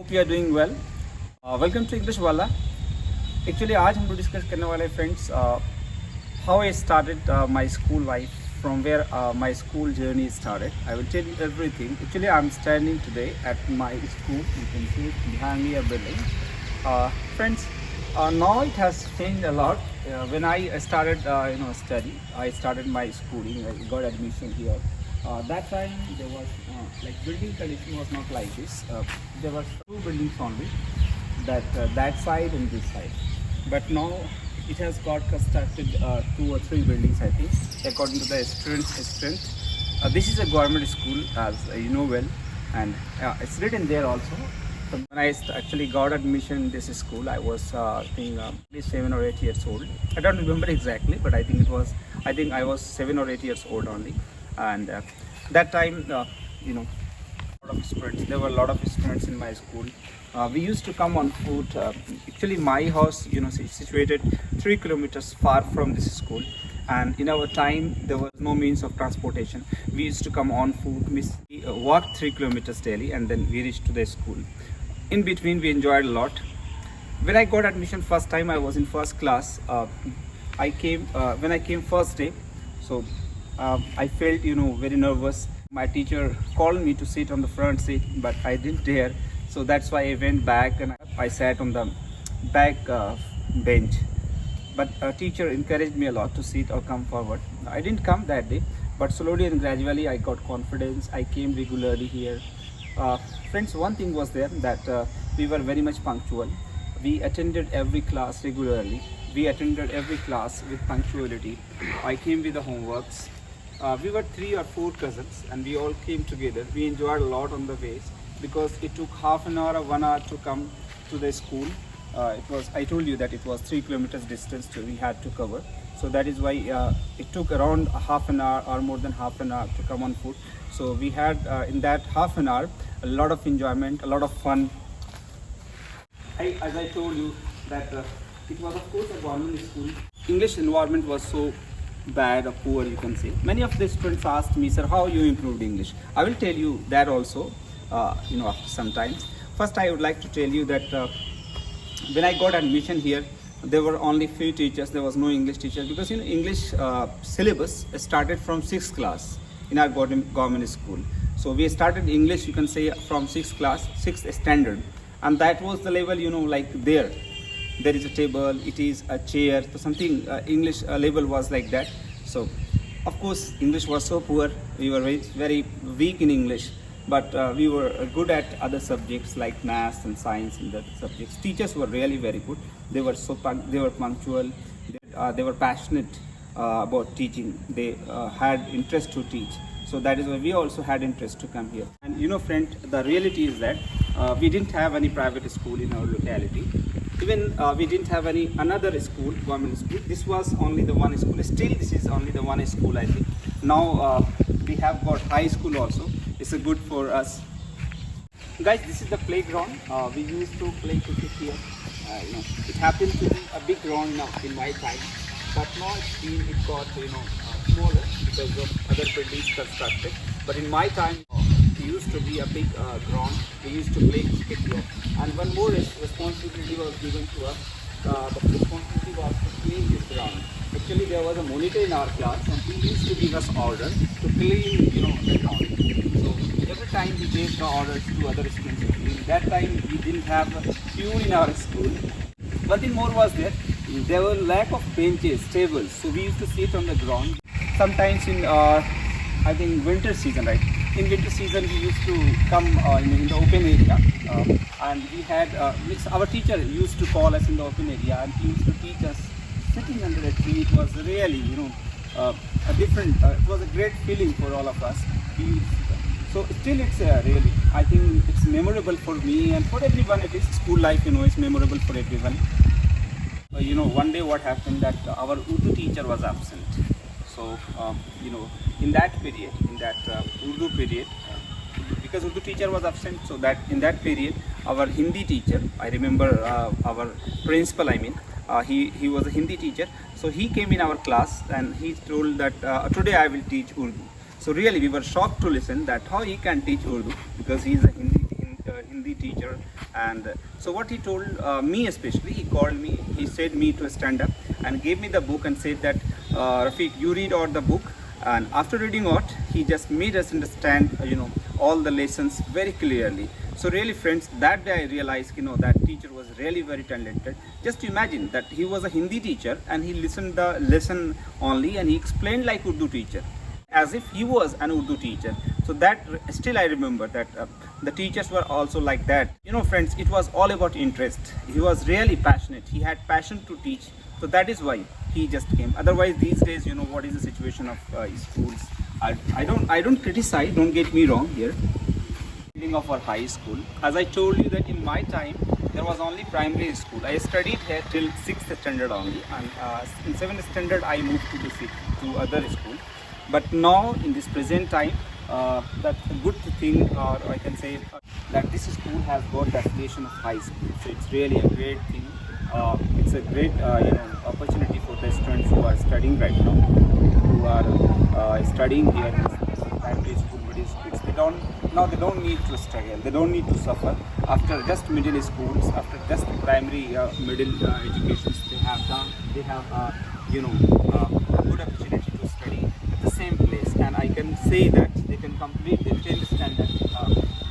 you are doing well. Welcome to English Wala. Actually, आज हम लोग डिस्कस करने वाले friends how I started my school life, from where my school journey started. I will tell you everything. Actually, I'm standing today at my school. You can see behind me a building. Friends, now it has changed a lot. When I started, study, I started my schooling. I got admission here. That time there was like building condition was not like this. There were two buildings only, that side and this side. But now it has got constructed two or three buildings, I think, according to the students' strength. This is a government school, as you know well, and it's written there also. So when I actually got admission in this school, I was I think at least 7 or 8 years old. I don't remember exactly, but I think I was 7 or 8 years old only. And that time, there were a lot of students in my school. We used to come on foot. Actually, my house, is situated 3 kilometers far from this school. And in our time, there was no means of transportation. We used to come on foot. We walked 3 kilometers daily, and then we reached to the school. In between, we enjoyed a lot. When I got admission first time, I was in first class. When I came first day, so I felt, very nervous. My teacher called me to sit on the front seat, but I didn't dare. So that's why I went back and I sat on the back bench. But teacher encouraged me a lot to sit or come forward. I didn't come that day, but slowly and gradually I got confidence. I came regularly here. Friends, one thing was there that we were very much punctual. We attended every class regularly. We attended every class with punctuality. I came with the homeworks. We were 3 or 4 cousins, and we all came together. We enjoyed a lot on the ways because it took half an hour or 1 hour to come to the school. I told you that it was 3 kilometers distance we had to cover. So that is why it took around half an hour or more than half an hour to come on foot. So we had in that half an hour a lot of enjoyment, a lot of fun. As I told you that it was of course a government school. English environment was so bad or poor, you can say. Many of the students asked me, sir, how you improved English? I will tell you that also, after some time. First, I would like to tell you that when I got admission here, there were only few teachers. There was no English teacher because English syllabus started from 6th class in our government school. So we started English, you can say, from 6th class, 6th standard, and that was the level, like there is a table, it is a chair, so something English level was like that. So of course English was so poor. We were very, very weak in English, but we were good at other subjects like maths and science and other subjects. Teachers were really very good. They were punctual. They were passionate about teaching. They had interest to teach. So that is why we also had interest to come here. And friend, the reality is that we didn't have any private school in our locality. Even we didn't have any another school, government school. This was only the one school. Still, this is only the one school, I think. Now we have got high school also. It's good for us. Guys, this is the playground. We used to play cricket here. It happened to be a big ground now in my time, but now it got smaller because of other buildings constructed. But in my time, it used to be a big ground. We used to play cricket here. And one more responsibility was given to us. The responsibility was to clean this ground. Actually, there was a monitor in our class, and he used to give us orders to clean, the ground. So every time we gave the orders to other students to clean. That time we didn't have fuel in our school. One thing more was there. There were lack of benches, tables. So we used to sit on the ground. Sometimes in I think winter season, right? In winter season, we used to come in the open area, and we had our teacher used to call us in the open area, and he used to teach us sitting under a tree. It was really, a different. It was a great feeling for all of us. So still, it's really. I think it's memorable for me and for everyone. It is school life, is memorable for everyone. One day what happened that our Urdu teacher was absent. So, in that period, Urdu period, because Urdu teacher was absent, so that in that period, our Hindi teacher, I remember our principal, he was a Hindi teacher. So he came in our class and he told that today I will teach Urdu. So really we were shocked to listen that how he can teach Urdu because he is a Hindi teacher. And so what he told me especially, he called me, he said me to stand up and gave me the book and said that Rafiq, you read out the book. And after reading out, he just made us understand, all the lessons very clearly. So really friends, that day I realized, that teacher was really very talented. Just imagine that he was a Hindi teacher and he listened the lesson only and he explained like Urdu teacher, as if he was an Urdu teacher. So that still I remember that the teachers were also like that. Friends, it was all about interest. He was really passionate. He had passion to teach. So that is why he just came. Otherwise, these days, what is the situation of schools? I don't criticize. Don't get me wrong here. Of our high school, as I told you that in my time there was only primary school. I studied here till 6th standard only, and in 7th standard I moved to other school. But now in this present time, that's a good thing, or I can say that this school has got the affiliation of high school. So it's really a great thing. It's a great opportunity for the students who are studying right now, who are studying here in primary school, middle schools. They don't need to struggle. They don't need to suffer after just middle schools, after just primary middle educations they have done. They have a good opportunity to study at the same place, and I can say that they can complete their 10th standard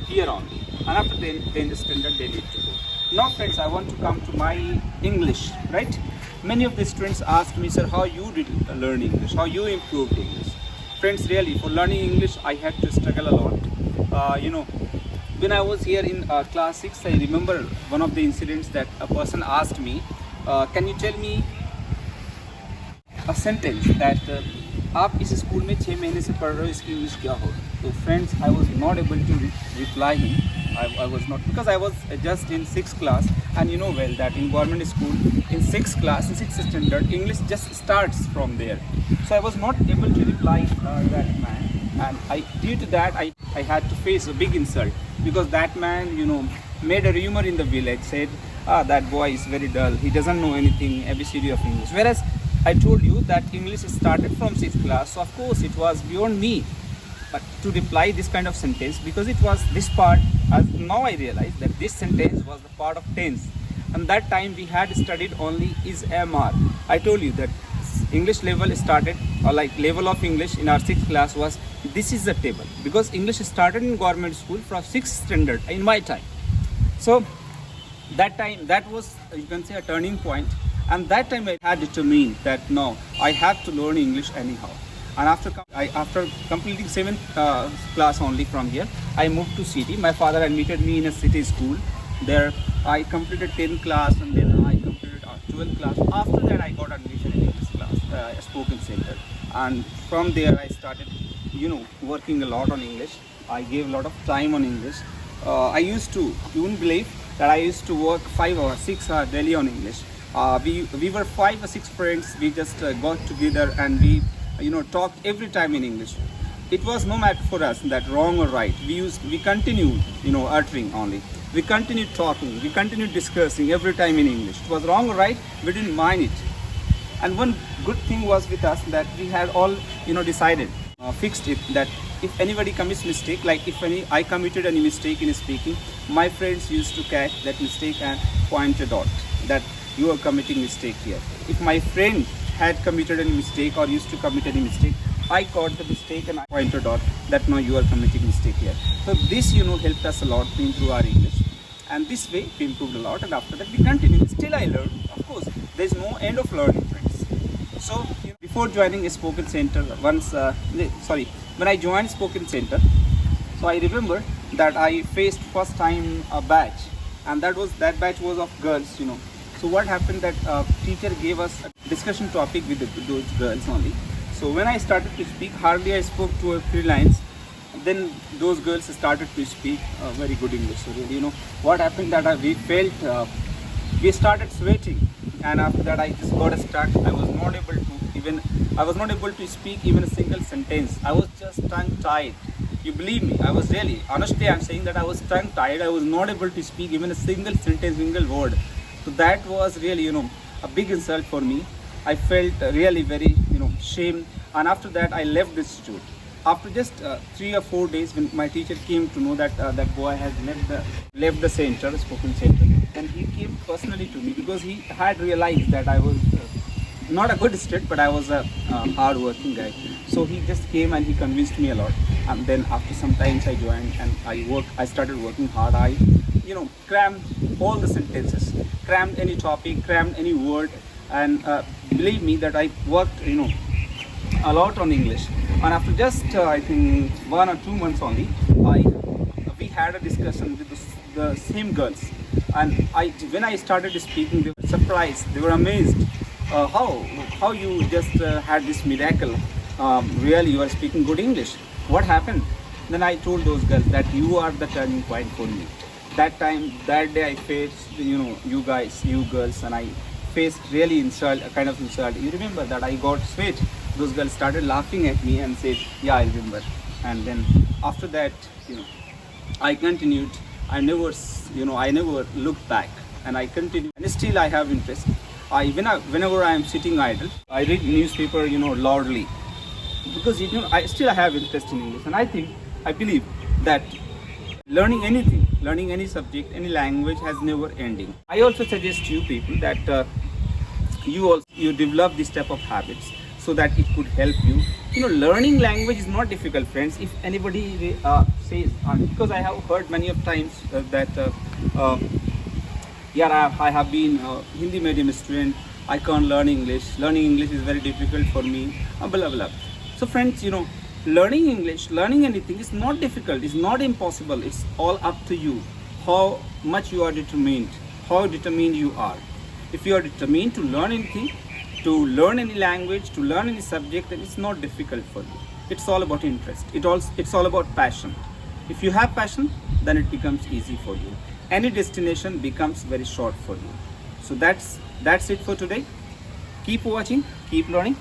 here only, and after 10th standard they need to go. Now friends, I want to come to my English, right? Many of the students ask me, sir, how you did learn English, how you improved English. Friends, really, for learning English, I had to struggle a lot. When I was here in class 6, I remember one of the incidents that a person asked me, can you tell me a sentence that आप इस school में 6 महीने से पढ़ रहे हो, इसकी English क्या हो? So friends, I was not able to reply him. I was not, because I was just in 6th class, and you know well that in government school, in 6th class, in 6th standard, English just starts from there. So I was not able to reply that man, and due to that I had to face a big insult, because that man made a rumor in the village, said that boy is very dull, he doesn't know anything ABCD of English, whereas I told you that English started from 6th class, so of course it was beyond me to reply this kind of sentence, because it was this part. As now I realize that this sentence was the part of tense, and that time we had studied only is MR. I told you that English level started, or like level of English in our 6th class was, this is the table, because English started in government school from 6th standard in my time. So that time, that was, you can say, a turning point, and that time I had determined that no, I have to learn English anyhow. And after completing 7th class only from here, I moved to city. My father admitted me in a city school. There I completed 10th class, and then I completed 12th class. After that I got admission in English class, spoken center. And from there I started, working a lot on English. I gave a lot of time on English. I used to, you wouldn't believe that I used to work 5 or 6 hours daily on English. We were 5 or 6 friends. We just got together and we talked every time in English. It was no matter for us that wrong or right. We continued, uttering only. We continued talking. We continued discussing every time in English. It was wrong or right, we didn't mind it. And one good thing was with us that we had all, decided, fixed it, that if anybody commits mistake, like if I committed any mistake in speaking, my friends used to catch that mistake and point it out that you are committing mistake here. If my friend had committed any mistake or used to commit any mistake, I caught the mistake and I pointed out that no, you are committing mistake here. So this helped us a lot to improve our English, and this way we improved a lot, and after that we continued. Still I learned, of course, there is no end of learning, friends. So before joining a spoken center, when I joined spoken center, so I remember that I faced first time a batch, and that batch was of girls, So what happened that teacher gave us a discussion topic with those girls only. So when I started to speak, hardly I spoke 2 or 3 lines. Then those girls started to speak very good English. So really, what happened that we started sweating, and after that I just got stuck. I was not able to speak even a single sentence. I was just tongue tied. You believe me? I was really, honestly, I'm saying that I was tongue tied. I was not able to speak even a single sentence, single word. So that was really, a big insult for me. I felt really very, shame. And after that, I left the institute. after just 3 or 4 days, when my teacher came to know that that boy has left the center, spoken center, then he came personally to me because he had realized that I was not a good student, but I was a hard-working guy. So he just came and he convinced me a lot. And then after some times I joined and I started working hard. I, crammed all the sentences, crammed any topic, crammed any word, and believe me that I worked, a lot on English. And after just I think 1 or 2 months only, we had a discussion with the same girls, and when I started speaking, they were surprised, they were amazed. How you just had this miracle? Really, you are speaking good English. What happened? Then I told those girls that you are the turning point for me. That day, I faced you guys, you girls, and I faced really a kind of insult. You remember that I got sweat. Those girls started laughing at me and said, "Yeah, I remember." And then after that, I continued. I never looked back, and I continued. And still, I have interest. Whenever I am sitting idle, I read newspaper, loudly, because I still have interest in English, and I believe that learning anything, learning any subject, any language has never ending. I also suggest you people that you develop this type of habits so that it could help you. Learning language is not difficult, friends. If anybody says, because I have heard many of times that. I have been a Hindi medium student. I can't learn English. Learning English is very difficult for me. Blah blah. So friends, learning English, learning anything is not difficult. It's not impossible. It's all up to you. How much you are determined. How determined you are. If you are determined to learn anything, to learn any language, to learn any subject, then it's not difficult for you. It's all about interest. It's all about passion. If you have passion, then it becomes easy for you. Any destination becomes very short for you. So that's it for today. Keep watching, keep learning.